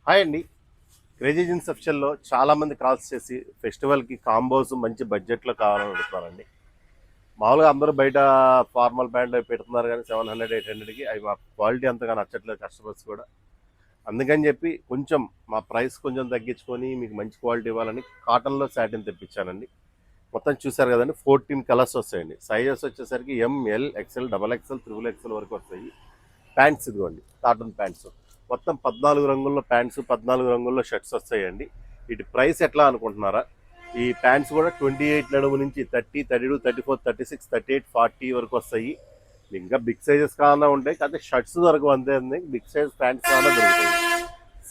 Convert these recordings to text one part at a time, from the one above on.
Hi అండి. Crazy jeans అఫిషియల్‌లో చాలామంది calls చేసి ఫెస్టివల్‌కి కాంబోస్ మంచి బడ్జెట్‌లో కావాలని అడుగుతున్నారండి. మామూలుగా అందరూ బయట ఫార్మల్ ప్యాంట్లు అవి పెడుతున్నారు గానీ 700, 800కి అవి మా క్వాలిటీ అంతగా నచ్చట్లేదు కస్టమర్స్ కూడా. అందుకని చెప్పి కొంచెం మా ప్రైస్ కొంచెం తగ్గించుకొని మీకు మంచి క్వాలిటీ ఇవ్వాలని కాటన్‌లో సాటిన్ తెప్పించానండి. మొత్తం చూసారు కదండీ 14 కలర్స్ వస్తాయండి. సైజెస్ వచ్చేసరికి M, L, XL, double XL, triple XL వరకు వస్తాయి. ప్యాంట్స్ ఇదిగోండి కాటన్ ప్యాంట్స్. మొత్తం 14 రంగుల్లో ప్యాంట్స్, 14 రంగుల్లో షర్ట్స్ వస్తాయండి. వీటి ప్రైస్ ఎట్లా అనుకుంటున్నారా? ఈ ప్యాంట్స్ కూడా 28 నడుము నుంచి 30, 32, 34, 36, 38, 40 వరకు వస్తాయి. ఇంకా బిగ్ సైజెస్ కావాలన్నా ఉంటాయి, కాకపోతే షర్ట్స్ దొరకవు అంతే. బిగ్ సైజ్ ప్యాంట్స్ కావాలన్నా దొరుకుతాయి.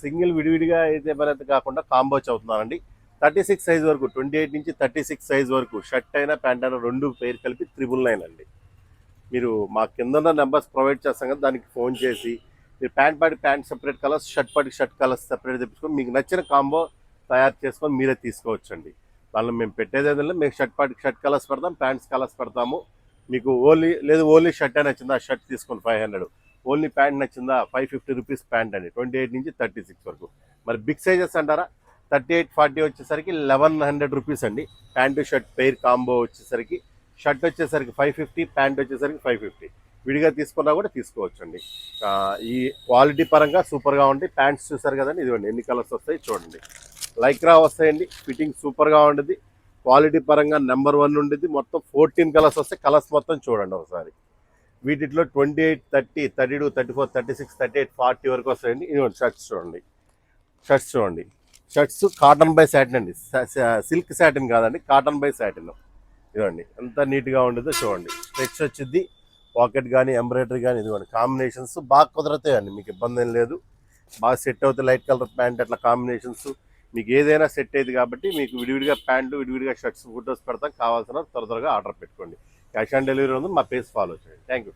సింగిల్ విడివిడిగా అయితే పనైతే కాకుండా కాంబో చదువుతున్నానండి. 36 సైజ్ వరకు, 28 నుంచి 36 సైజ్ వరకు షర్ట్ అయినా ప్యాంట్ అయినా రెండు పేరు కలిపి 999 అండి. మీరు మా కింద ఉన్న నెంబర్స్ ప్రొవైడ్ చేస్తాం కదా, దానికి ఫోన్ చేసి మీరు ప్యాంట్ పాటికి ప్యాంట్ సెపరేట్ కలర్స్, షర్ట్ పాటికి షర్ట్ కలర్స్ సెపరేట్ తెప్పించుకొని మీకు నచ్చిన కాంబో తయారు చేసుకొని మీరే తీసుకోవచ్చండి. దానిలో మేము పెట్టేది ఏదైనా మేము షర్ట్ పాటికి షర్ట్ కలర్స్ పెడతాం, ప్యాంట్స్ కలర్స్ పెడతాము. మీకు ఓన్లీ షర్ట్ నచ్చిందా షర్ట్ తీసుకోండి 500, ఓన్లీ ప్యాంట్ నచ్చిందా 550 రూపీస్ ప్యాంట్ అండి 28 నుంచి 36 వరకు. మరి బిగ్ సైజెస్ అంటారా 38, 40 వచ్చేసరికి 1100 రూపీస్ అండి. ప్యాంటు షర్ట్ పెయిర్ కాంబో వచ్చేసరికి షర్ట్ వచ్చేసరికి 550, ప్యాంట్ వచ్చేసరికి 550. విడిగా తీసుకున్నా కూడా తీసుకోవచ్చండి. ఈ క్వాలిటీ పరంగా సూపర్గా ఉంటాయి. ప్యాంట్స్ చూసారు కదండి, ఇదిగోండి ఎన్ని కలర్స్ వస్తాయి చూడండి. లైక్రా వస్తాయండి, ఫిట్టింగ్ సూపర్గా ఉంటుంది. క్వాలిటీ పరంగా నెంబర్ 1 ఉండేది. మొత్తం 14 కలర్స్ వస్తాయి. కలర్స్ మొత్తం చూడండి ఒకసారి. వీటిలో 28, 30, 32, 34, 36, 38, 40 వరకు వస్తాయండి. ఇదిగోండి షర్ట్స్ కాటన్ బై సాటిన్ అండి. సిల్క్ సాటిన్ కాదండి, కాటన్ బై సాటిన్. ఇదిగోండి ఎంత నీట్గా ఉండేదో చూడండి. స్ట్రెచ్ వచ్చింది, పాకెట్ కానీ ఎంబ్రాయిడరీ కానీ ఇదిగోండి. కాంబినేషన్స్ బాగా కుదరతాయండి, మీకు ఇబ్బంది ఏం లేదు. బాగా సెట్ అవుతాయి. లైట్ కలర్ ప్యాంట్ అట్లా కాంబినేషన్స్ మీకు ఏదైనా సెట్ అయ్యేది కాబట్టి మీకు విడివిడిగా ప్యాంటు విడివిడిగా షర్ట్స్ ఫొటోస్ పెడతాం. కావాల్సిన త్వరగా ఆర్డర్ పెట్టుకోండి. క్యాష్ ఆన్ డెలివరీ ఉంది. మా పేజ్ ఫాలో చేయండి. Thank you.